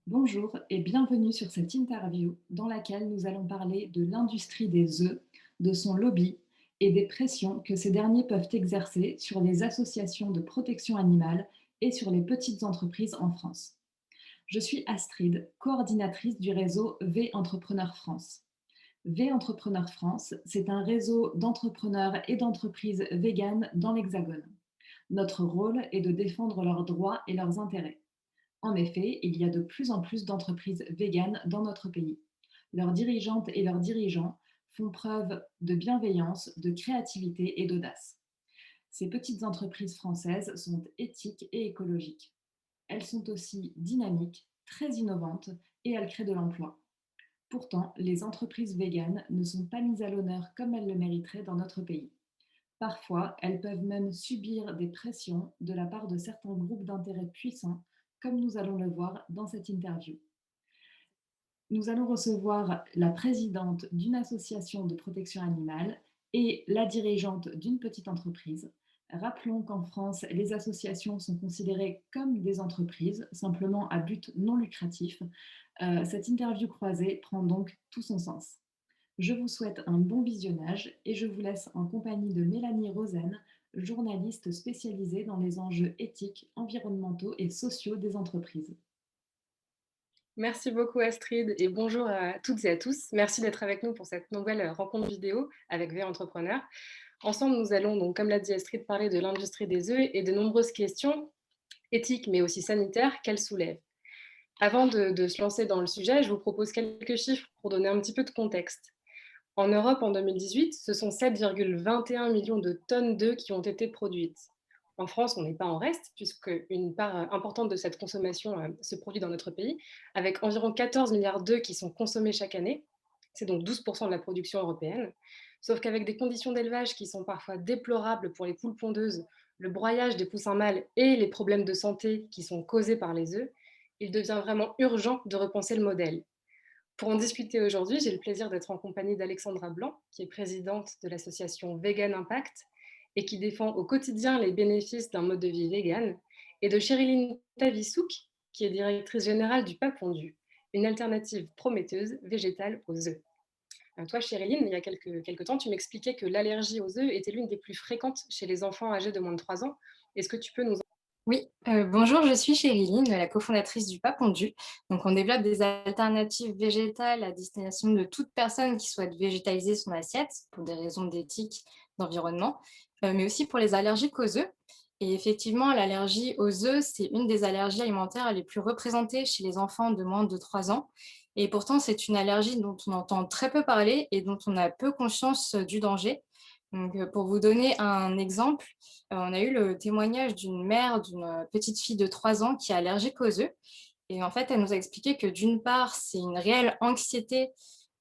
Bonjour et bienvenue sur cette interview dans laquelle nous allons parler de l'industrie des œufs, de son lobby et des pressions que ces derniers peuvent exercer sur les associations de protection animale et sur les petites entreprises en France. Je suis Astrid, coordinatrice du réseau V Entrepreneurs France. V Entrepreneurs France, c'est un réseau d'entrepreneurs et d'entreprises véganes dans l'Hexagone. Notre rôle est de défendre leurs droits et leurs intérêts. En effet, il y a de plus en plus d'entreprises véganes dans notre pays. Leurs dirigeantes et leurs dirigeants font preuve de bienveillance, de créativité et d'audace. Ces petites entreprises françaises sont éthiques et écologiques. Elles sont aussi dynamiques, très innovantes et elles créent de l'emploi. Pourtant, les entreprises véganes ne sont pas mises à l'honneur comme elles le mériteraient dans notre pays. Parfois, elles peuvent même subir des pressions de la part de certains groupes d'intérêts puissants, comme nous allons le voir dans cette interview. Nous allons recevoir la présidente d'une association de protection animale et la dirigeante d'une petite entreprise. Rappelons qu'en France, les associations sont considérées comme des entreprises, simplement à but non lucratif. Cette interview croisée prend donc tout son sens. Je vous souhaite un bon visionnage et je vous laisse en compagnie de Mélanie Rosen, journaliste spécialisée dans les enjeux éthiques, environnementaux et sociaux des entreprises. Merci beaucoup Astrid et bonjour à toutes et à tous. Merci d'être avec nous pour cette nouvelle rencontre vidéo avec V Entrepreneurs. Ensemble, nous allons donc, comme l'a dit Astrid, parler de l'industrie des œufs et de nombreuses questions éthiques mais aussi sanitaires qu'elle soulève. Avant de se lancer dans le sujet, je vous propose quelques chiffres pour donner un petit peu de contexte. En Europe, en 2018, ce sont 7,21 millions de tonnes d'œufs qui ont été produites. En France, on n'est pas en reste, puisque une part importante de cette consommation se produit dans notre pays, avec environ 14 milliards d'œufs qui sont consommés chaque année. C'est donc 12% de la production européenne. Sauf qu'avec des conditions d'élevage qui sont parfois déplorables pour les poules pondeuses, le broyage des poussins mâles et les problèmes de santé qui sont causés par les œufs, il devient vraiment urgent de repenser le modèle. Pour en discuter aujourd'hui, j'ai le plaisir d'être en compagnie d'Alexandra Blanc, qui est présidente de l'association Vegan Impact et qui défend au quotidien les bénéfices d'un mode de vie vegan, et de Chériline Tavissouk, qui est directrice générale du Pas Pondu, une alternative prometteuse végétale aux œufs. Toi, Chériline, il y a quelques temps, tu m'expliquais que l'allergie aux œufs était l'une des plus fréquentes chez les enfants âgés de moins de 3 ans. Est-ce que tu peux nous... Oui, bonjour, je suis Chériline, la cofondatrice du Pas Pondu. Donc, on développe des alternatives végétales à destination de toute personne qui souhaite végétaliser son assiette pour des raisons d'éthique, d'environnement, mais aussi pour les allergiques aux œufs. Et effectivement, l'allergie aux œufs, c'est une des allergies alimentaires les plus représentées chez les enfants de moins de 3 ans. Et pourtant, c'est une allergie dont on entend très peu parler et dont on a peu conscience du danger. Donc, pour vous donner un exemple, on a eu le témoignage d'une mère d'une petite fille de 3 ans qui est allergique aux œufs. Et en fait, elle nous a expliqué que d'une part, c'est une réelle anxiété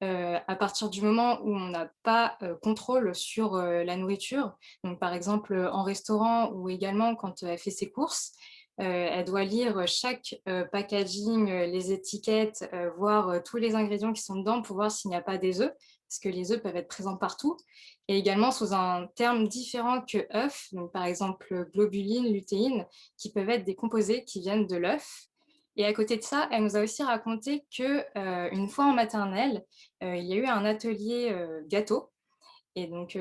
à partir du moment où on n'a pas contrôle sur la nourriture. Donc, par exemple, en restaurant ou également quand elle fait ses courses, elle doit lire chaque packaging, les étiquettes, voir tous les ingrédients qui sont dedans pour voir s'il n'y a pas des œufs, parce que les œufs peuvent être présents partout. Et également sous un terme différent que œuf, donc par exemple globuline, lutéine, qui peuvent être des composés qui viennent de l'œuf. Et à côté de ça, elle nous a aussi raconté que une fois en maternelle, il y a eu un atelier gâteau. Et donc,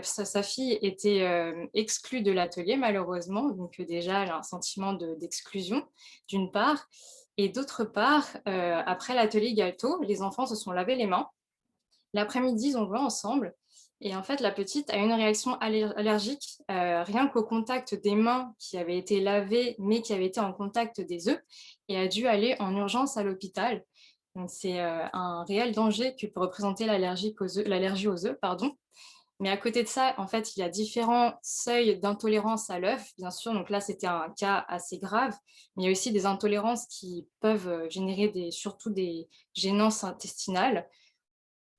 sa fille était exclue de l'atelier, malheureusement. Donc, déjà, elle a un sentiment d'exclusion, d'une part. Et d'autre part, après l'atelier gâteau, les enfants se sont lavés les mains. L'après-midi, ils ont joué ensemble. Et en fait, la petite a une réaction allergique rien qu'au contact des mains qui avaient été lavées, mais qui avaient été en contact des œufs, et a dû aller en urgence à l'hôpital. Donc, c'est un réel danger que peut représenter l'allergie aux œufs, pardon. Mais à côté de ça, en fait, il y a différents seuils d'intolérance à l'œuf, bien sûr. Donc là, c'était un cas assez grave. Mais il y a aussi des intolérances qui peuvent générer surtout des gênances intestinales,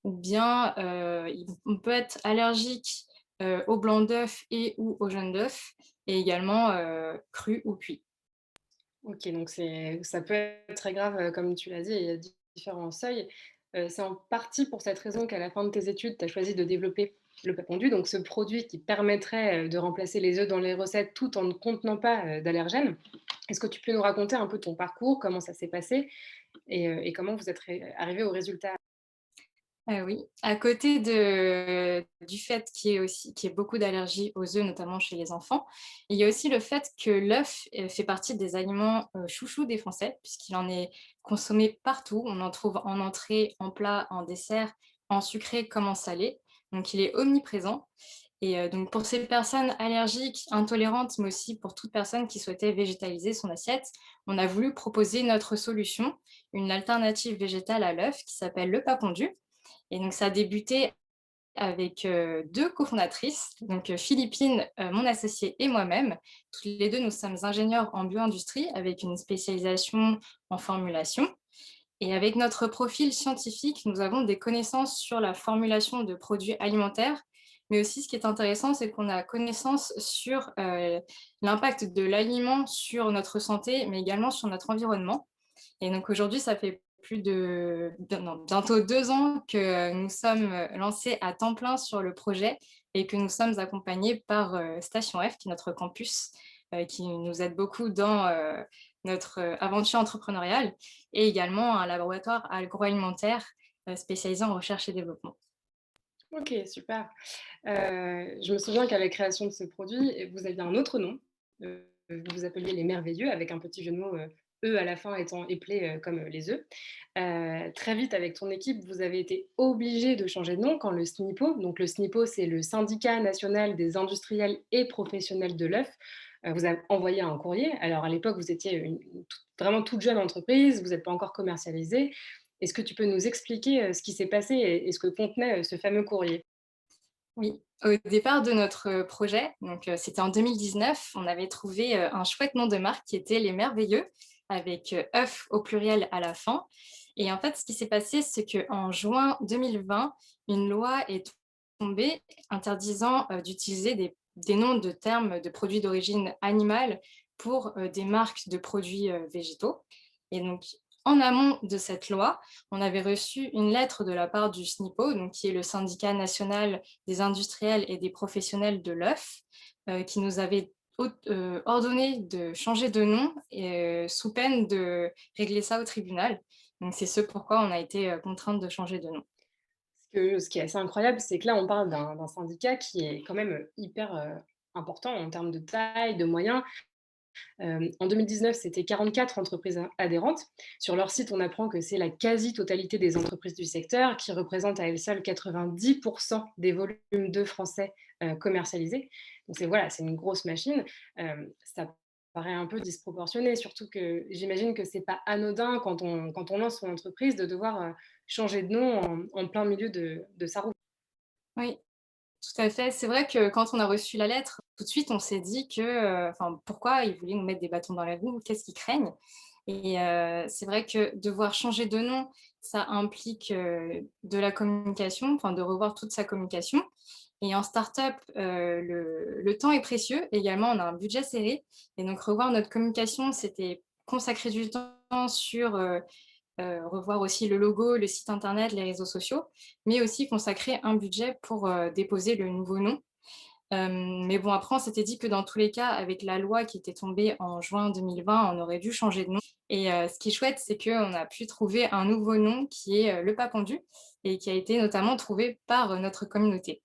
ou bien on peut être allergique au blanc d'œuf et ou au jaune d'œuf, et également cru ou cuit. Ok, donc ça peut être très grave, comme tu l'as dit, il y a différents seuils. C'est en partie pour cette raison qu'à la fin de tes études, tu as choisi de développer le pas pondu, donc ce produit qui permettrait de remplacer les œufs dans les recettes tout en ne contenant pas d'allergènes. Est-ce que tu peux nous raconter un peu ton parcours, comment ça s'est passé et comment vous êtes arrivé au résultat? Oui, à côté du fait qu'il y ait beaucoup d'allergies aux œufs, notamment chez les enfants, il y a aussi le fait que l'œuf, fait partie des aliments, chouchous des Français, puisqu'il en est consommé partout. On en trouve en entrée, en plat, en dessert, en sucré comme en salé. Donc il est omniprésent et donc pour ces personnes allergiques, intolérantes, mais aussi pour toute personne qui souhaitait végétaliser son assiette, on a voulu proposer notre solution, une alternative végétale à l'œuf qui s'appelle le papondu. Et donc ça a débuté avec, 2 cofondatrices, donc Philippine, mon associée et moi-même. Toutes les 2, nous sommes ingénieurs en bio-industrie avec une spécialisation en formulation et avec notre profil scientifique, nous avons des connaissances sur la formulation de produits alimentaires, mais aussi ce qui est intéressant, c'est qu'on a connaissance sur, l'impact de l'aliment sur notre santé, mais également sur notre environnement. Et donc aujourd'hui, ça fait plus non, bientôt 2 ans que nous sommes lancés à temps plein sur le projet et que nous sommes accompagnés par Station F, qui est notre campus, qui nous aide beaucoup dans notre aventure entrepreneuriale et également un laboratoire agroalimentaire spécialisé en recherche et développement. OK, super. Je me souviens qu'à la création de ce produit, vous aviez un autre nom, vous vous appeliez les merveilleux avec un petit jeu de mots, E à la fin étant éplé, comme, les œufs. Très vite avec ton équipe, vous avez été obligés de changer de nom quand le SNIPO, donc le SNIPO, c'est le Syndicat national des industriels et professionnels de l'œuf, vous a envoyé un courrier. Alors à l'époque, vous étiez une vraiment toute jeune entreprise, vous n'êtes pas encore commercialisée. Est-ce que tu peux nous expliquer, ce qui s'est passé et ce que contenait, ce fameux courrier? Oui, au départ de notre projet, donc c'était en 2019, on avait trouvé, un chouette nom de marque qui était Les Merveilleux avec, œuf au pluriel à la fin et en fait, ce qui s'est passé, c'est qu'en juin 2020, une loi est tombée interdisant, d'utiliser des noms de termes de produits d'origine animale pour, des marques de produits, végétaux et donc en amont de cette loi, on avait reçu une lettre de la part du SNIPO, donc qui est le syndicat national des industriels et des professionnels de l'œuf, qui nous avait ordonné de changer de nom et, sous peine de régler ça au tribunal. Donc c'est ce pourquoi on a été contrainte de changer de nom. Ce qui est assez incroyable, c'est que là, on parle d'un syndicat qui est quand même, hyper, important en termes de taille, de moyens. En 2019, c'était 44 entreprises adhérentes. Sur leur site, on apprend que c'est la quasi-totalité des entreprises du secteur qui représentent à elles seules 90 des volumes d'œufs français, commercialisés. Donc voilà, c'est une grosse machine. Ça paraît un peu disproportionné, surtout que j'imagine que c'est pas anodin quand on lance son entreprise de devoir, changer de nom en plein milieu de sa route. Oui, tout à fait. C'est vrai que quand on a reçu la lettre, tout de suite, on s'est dit que, enfin, pourquoi ils voulaient nous mettre des bâtons dans les roues? Qu'est-ce qu'ils craignent? Et c'est vrai que devoir changer de nom, ça implique, de la communication, enfin de revoir toute sa communication et en start-up, le temps est précieux. Également, on a un budget serré et donc revoir notre communication, c'était consacrer du temps sur, revoir aussi le logo, le site internet, les réseaux sociaux, mais aussi consacrer un budget pour, déposer le nouveau nom. Mais bon, après, on s'était dit que dans tous les cas, avec la loi qui était tombée en juin 2020, on aurait dû changer de nom et ce qui est chouette, c'est qu'on a pu trouver un nouveau nom qui est, Le Papendu et qui a été notamment trouvé par, notre communauté.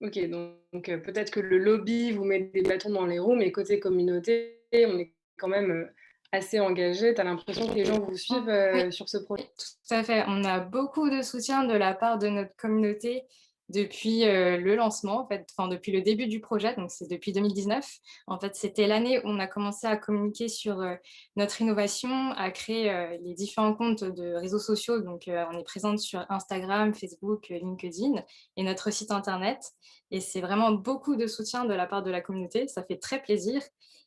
OK, donc peut-être que le lobby vous met des bâtons dans les roues, mais côté communauté, on est quand même, assez engagé. Tu as l'impression que les gens vous suivent, Oui. sur ce projet? Tout à fait. On a beaucoup de soutien de la part de notre communauté depuis, le lancement, en fait, enfin depuis le début du projet, donc c'est depuis 2019. En fait, c'était l'année où on a commencé à communiquer sur, notre innovation, à créer, les différents comptes de réseaux sociaux. Donc, on est présente sur Instagram, Facebook, LinkedIn et notre site internet et c'est vraiment beaucoup de soutien de la part de la communauté. Ça fait très plaisir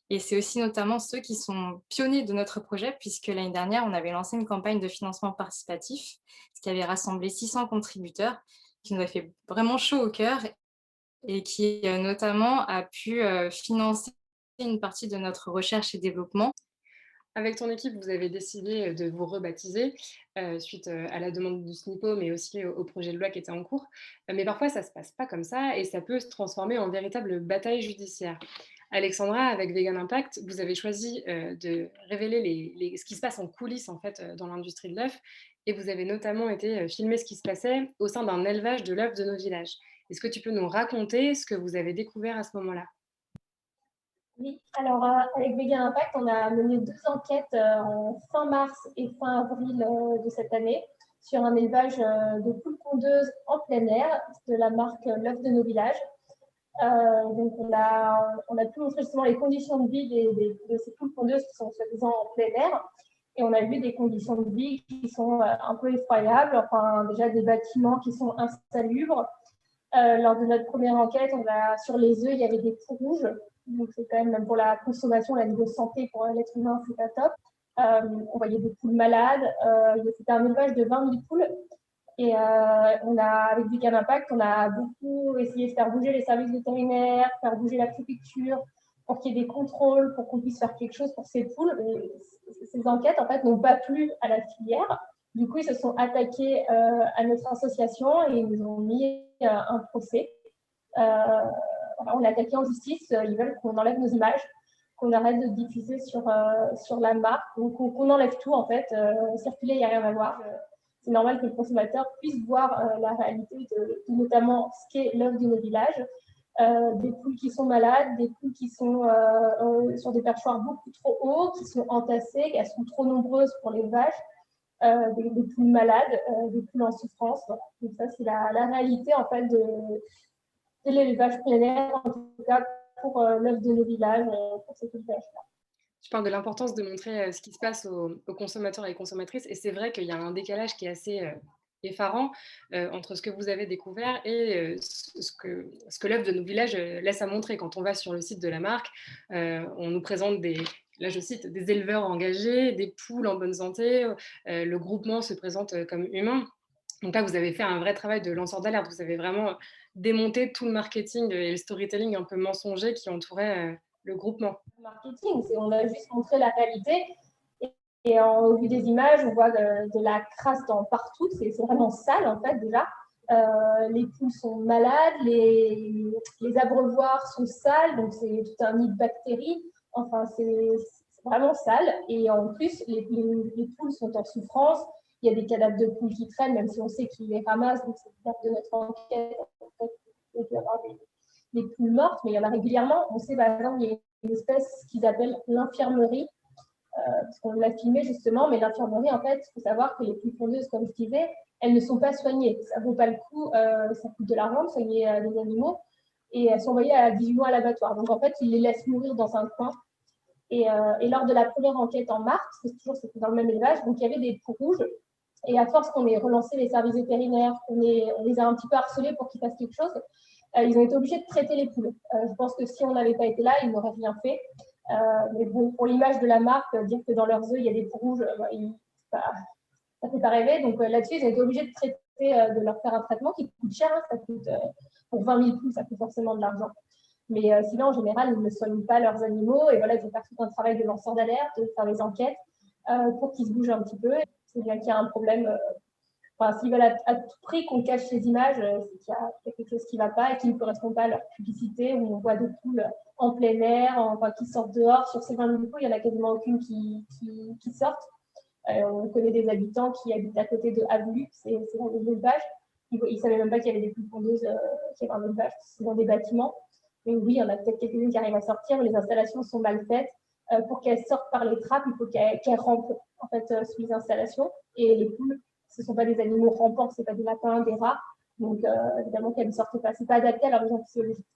et c'est aussi notamment ceux qui sont pionniers de notre projet, puisque l'année dernière, on avait lancé une campagne de financement participatif, ce qui avait rassemblé 600 contributeurs, qui nous a fait vraiment chaud au cœur et qui notamment a pu financer une partie de notre recherche et développement. Avec ton équipe, vous avez décidé, de vous rebaptiser, suite, à la demande du SNIPO, mais aussi au projet de loi qui était en cours. Mais parfois ça se passe pas comme ça et ça peut se transformer en véritable bataille judiciaire. Alexandra, avec Vegan Impact, vous avez choisi de révéler ce qui se passe en coulisses en fait, dans l'industrie de l'œuf et vous avez notamment été filmer ce qui se passait au sein d'un élevage de l'œuf de nos villages. Est-ce que tu peux nous raconter ce que vous avez découvert à ce moment-là? Oui, alors avec Vegan Impact, on a mené 2 enquêtes en fin mars et fin avril de cette année sur un élevage de poules pondeuses en plein air de la marque L'œuf de nos villages. Donc on a pu montrer justement les conditions de vie de ces poules pondeuses qui sont soi-disant en plein air. Et on a vu des conditions de vie qui sont un peu effroyables, enfin déjà des bâtiments qui sont insalubres. Lors de notre première enquête, sur les œufs, il y avait des trous rouges. Donc c'est quand même pour la consommation, la niveau santé pour l'être humain, c'est pas top. On voyait des poules malades. C'était un élevage de 20 000 poules. Et avec Vegan Impact, on a beaucoup essayé de faire bouger les services vétérinaires, faire bouger la préfecture, pour qu'il y ait des contrôles, pour qu'on puisse faire quelque chose pour ces poules. Et ces enquêtes, en fait, n'ont pas plu à la filière. Du coup, ils se sont attaqués à notre association et ils nous ont mis un procès. On est attaqué en justice. Ils veulent qu'on enlève nos images, qu'on arrête de diffuser sur la marque, donc qu'on enlève tout, en fait. Circuler, il n'y a rien à voir. C'est normal que le consommateur puisse voir la réalité de notamment ce qu'est l'œuf de nos villages. Des poules qui sont malades, des poules qui sont sur des perchoirs beaucoup trop hauts, qui sont entassées, elles sont trop nombreuses pour l'élevage, des poules malades, des poules en souffrance. Donc ça, c'est la réalité en fait de l'élevage plein air, en tout cas pour l'œuf de nos villages, pour cet élevage-là. Tu parles de l'importance de montrer ce qui se passe aux consommateurs et consommatrices et c'est vrai qu'il y a un décalage qui est assez effarant entre ce que vous avez découvert et ce que l'œuvre de nos villages laisse à montrer. Quand on va sur le site de la marque, on nous présente là je cite, des éleveurs engagés, des poules en bonne santé, le groupement se présente comme humain. Donc là, vous avez fait un vrai travail de lanceur d'alerte. Vous avez vraiment démonté tout le marketing et le storytelling un peu mensonger qui entourait le groupement. Marketing, on a juste montré la réalité. Et au vu des images, on voit de la crasse partout. C'est vraiment sale, en fait, déjà. Les poules sont malades, les abreuvoirs sont sales, donc c'est tout un nid de bactéries. Enfin, c'est vraiment sale. Et en plus, les poules sont en souffrance. Il y a des cadavres de poules qui traînent, même si on sait qu'ils les ramassent. Donc, c'est part de notre enquête. En fait, il peut y avoir des poules mortes, mais il y en a régulièrement. On sait, par exemple, il y a une espèce qu'ils appellent l'infirmerie, parce qu'on l'a filmé justement, mais l'infirmerie, en fait, il faut savoir que les poules pondeuses, comme je disais, elles ne sont pas soignées. Ça ne vaut pas le coup, ça coûte de l'argent de soigner les animaux, et elles sont envoyées à 18 mois à l'abattoir. Donc, en fait, ils les laissent mourir dans un coin. Et lors de la première enquête en mars, c'était dans le même élevage, donc il y avait des poules rouges. Et à force qu'on ait relancé les services vétérinaires, on les a un petit peu harcelés pour qu'ils fassent quelque chose, ils ont été obligés de traiter les poules. Je pense que si on n'avait pas été là, ils n'auraient rien fait. Mais bon, pour l'image de la marque, dire que dans leurs œufs, il y a des poules rouges, ça ne fait pas rêver. Donc là-dessus, ils ont été obligés de traiter, de leur faire un traitement qui coûte cher. Hein, ça coûte, pour 20 000 poules, ça coûte forcément de l'argent. Mais sinon, en général, ils ne soignent pas leurs animaux. Et voilà, ils vont faire tout un travail de lanceur d'alerte, de faire les enquêtes pour qu'ils se bougent un petit peu. C'est bien qu'il y a un problème. Enfin, s'ils veulent à tout prix qu'on cache ces images, c'est qu'il y a quelque chose qui ne va pas et qui ne correspond pas à leur publicité, où on voit des poules en plein air, enfin, qui sortent dehors. Sur ces 20 000 poules, il n'y en a quasiment aucune qui sortent. On connaît des habitants qui habitent à côté de Avlu, c'est dans des élevages. Ils ne savaient même pas qu'il y avait des poules pondeuses qui avaient un élevage, c'est dans des bâtiments. Mais oui, il y en a peut-être quelques-unes qui arrivent à sortir, mais les installations sont mal faites. Pour qu'elles sortent par les trappes, il faut qu'elles rampent en fait, sous les installations. Et les poules, ce ne sont pas des animaux rampants, ce n'est pas des lapins, des rats. Donc, évidemment qu'elles ne sortent pas. Ce n'est pas adapté à leur besoins physiologiques.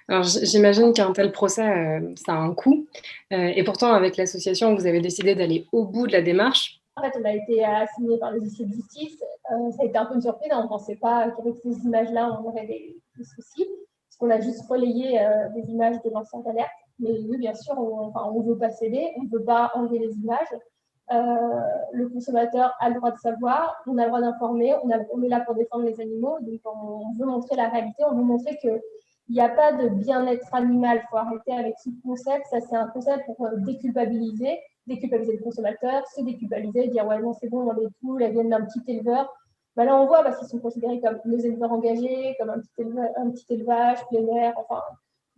Alors, j'imagine qu'un tel procès, ça a un coût. Et pourtant, avec l'association, vous avez décidé d'aller au bout de la démarche. En fait, on a été assigné par les huissiers de justice. Ça a été un peu une surprise. On ne pensait pas qu'avec ces images-là, on aurait des soucis. Parce qu'on a juste relayé des images de lanceurs d'alerte. Mais oui, bien sûr, on ne veut pas céder. On ne veut pas enlever les images. Le consommateur a le droit de savoir. On a le droit d'informer. On est là pour défendre les animaux. Donc, on veut montrer la réalité. On veut montrer que il n'y a pas de bien-être animal. Il faut arrêter avec ce concept. Ça, c'est un concept pour déculpabiliser le consommateur, se déculpabiliser, dire ouais, non, c'est bon, on les poules, elles viennent d'un petit éleveur. Ben là, on voit parce qu'ils sont considérés comme nos éleveurs engagés, comme un petit élevage, plein air. Enfin,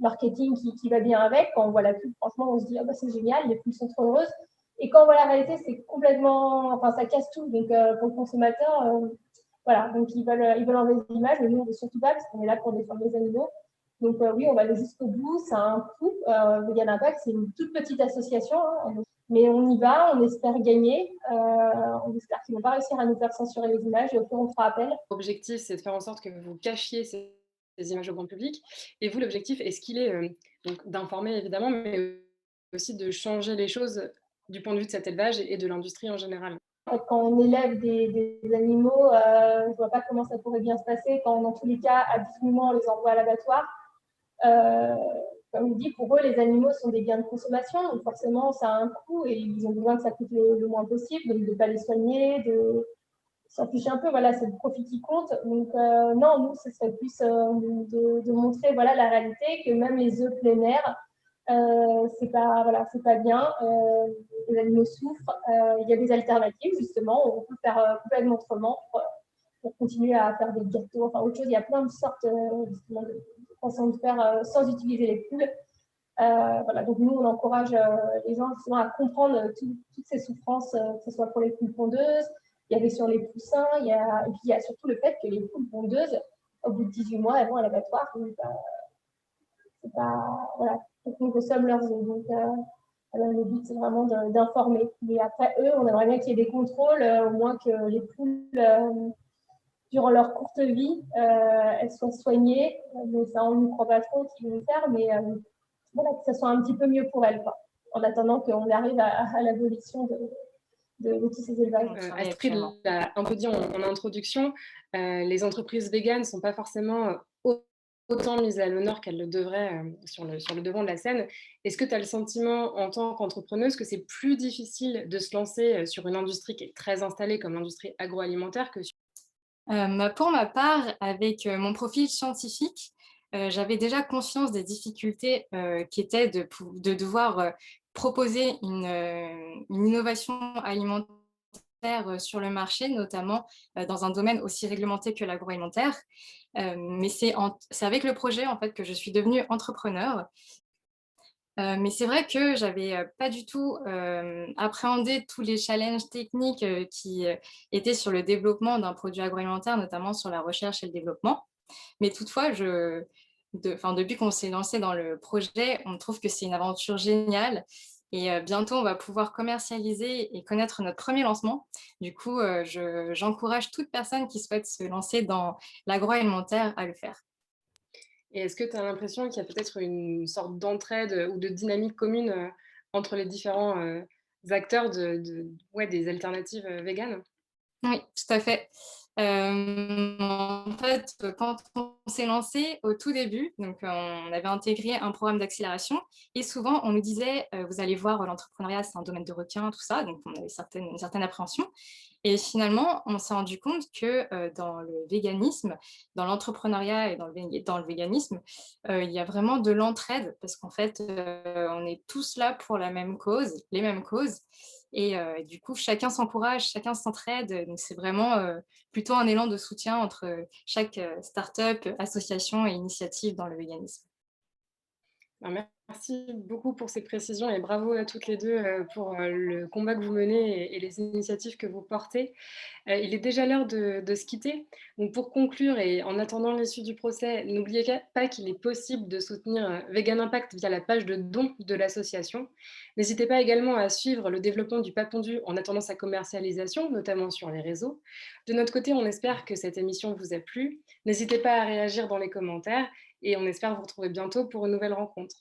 marketing qui va bien avec. Quand on voit la pub, franchement, on se dit ah bah, c'est génial, les pubs sont trop heureuses. Et quand on voit la réalité, c'est complètement, enfin ça casse tout. Donc pour le consommateur, voilà, donc ils veulent enlever des images, mais nous on veut surtout pas parce qu'on est là pour défendre les animaux. Donc oui, on va aller jusqu'au bout, ça a un coût. Vegan Impact, c'est une toute petite association, hein, mais on y va, on espère gagner, on espère qu'ils ne vont pas réussir à nous faire censurer les images et au pire on fera appel. L'objectif, c'est de faire en sorte que vous cachiez ces images au grand public. Et vous, l'objectif, est-ce qu'il est donc d'informer évidemment, mais aussi de changer les choses du point de vue de cet élevage et de l'industrie en général? Quand on élève des animaux, je ne vois pas comment ça pourrait bien se passer quand, dans tous les cas, absolument, on les envoie à l'abattoir. Comme je dis, pour eux, les animaux sont des biens de consommation, donc forcément, ça a un coût et ils ont besoin que ça coûte le moins possible, donc de ne pas les soigner, de s'en ficher un peu. Voilà, c'est le profit qui compte. Donc, non, nous, ce serait plus de montrer voilà, la réalité, que même les œufs plein air, c'est pas, voilà, c'est pas bien. Les animaux souffrent. Il y a des alternatives, justement. On peut faire complètement autrement pour continuer à faire des gâteaux, enfin autre chose. Il y a plein de sortes justement, de façons de faire sans utiliser les poules. Voilà, donc nous, on encourage les gens justement à comprendre toutes ces souffrances, que ce soit pour les poules pondeuses, il y avait sur les poussins, et puis il y a surtout le fait que les poules pondeuses, au bout de 18 mois, elles vont à l'abattoir. C'est pas, voilà, pour qu'on consomme leurs œufs. Donc, le but, c'est vraiment d'informer. Mais après, eux, on aimerait bien qu'il y ait des contrôles, au moins que les poules, durant leur courte vie, elles soient soignées. Mais ça, on ne croit pas trop qu'ils vont le faire, mais voilà, que ça soit un petit peu mieux pour elles, quoi, en attendant qu'on arrive à l'abolition de tous ces élevages. Astrid l'a un peu dit en introduction, les entreprises véganes ne sont pas forcément autant mises à l'honneur qu'elles le devraient sur le devant de la scène. Est-ce que tu as le sentiment, en tant qu'entrepreneuse, que c'est plus difficile de se lancer sur une industrie qui est très installée comme l'industrie agroalimentaire que sur... Pour ma part, avec mon profil scientifique, j'avais déjà conscience des difficultés qui étaient de devoir proposer une innovation alimentaire sur le marché, notamment dans un domaine aussi réglementé que l'agroalimentaire. Mais c'est avec le projet en fait, que je suis devenue entrepreneur. Mais c'est vrai que j'avais pas du tout appréhendé tous les challenges techniques qui étaient sur le développement d'un produit agroalimentaire, notamment sur la recherche et le développement. Mais toutefois, depuis qu'on s'est lancé dans le projet, on trouve que c'est une aventure géniale. Et bientôt, on va pouvoir commercialiser et connaître notre premier lancement. Du coup, j'encourage toute personne qui souhaite se lancer dans l'agroalimentaire à le faire. Et est-ce que tu as l'impression qu'il y a peut-être une sorte d'entraide ou de dynamique commune entre les différents acteurs ouais, des alternatives véganes? Oui, tout à fait. En fait, quand on s'est lancé au tout début, donc on avait intégré un programme d'accélération et souvent on nous disait vous allez voir, l'entrepreneuriat c'est un domaine de requin, tout ça, donc on avait une certaine appréhension. Et finalement, on s'est rendu compte que dans le véganisme, dans l'entrepreneuriat et dans le véganisme, il y a vraiment de l'entraide parce qu'en fait, on est tous là pour la même cause, les mêmes causes. Et du coup, chacun s'encourage, chacun s'entraide. Donc, c'est vraiment plutôt un élan de soutien entre chaque start-up, association et initiative dans le véganisme. Merci beaucoup pour ces précisions et bravo à toutes les deux pour le combat que vous menez et les initiatives que vous portez. Il est déjà l'heure de se quitter. Donc pour conclure et en attendant l'issue du procès, n'oubliez pas qu'il est possible de soutenir Vegan Impact via la page de dons de l'association. N'hésitez pas également à suivre le développement du pas pondu en attendant sa commercialisation, notamment sur les réseaux. De notre côté, on espère que cette émission vous a plu. N'hésitez pas à réagir dans les commentaires et on espère vous retrouver bientôt pour une nouvelle rencontre.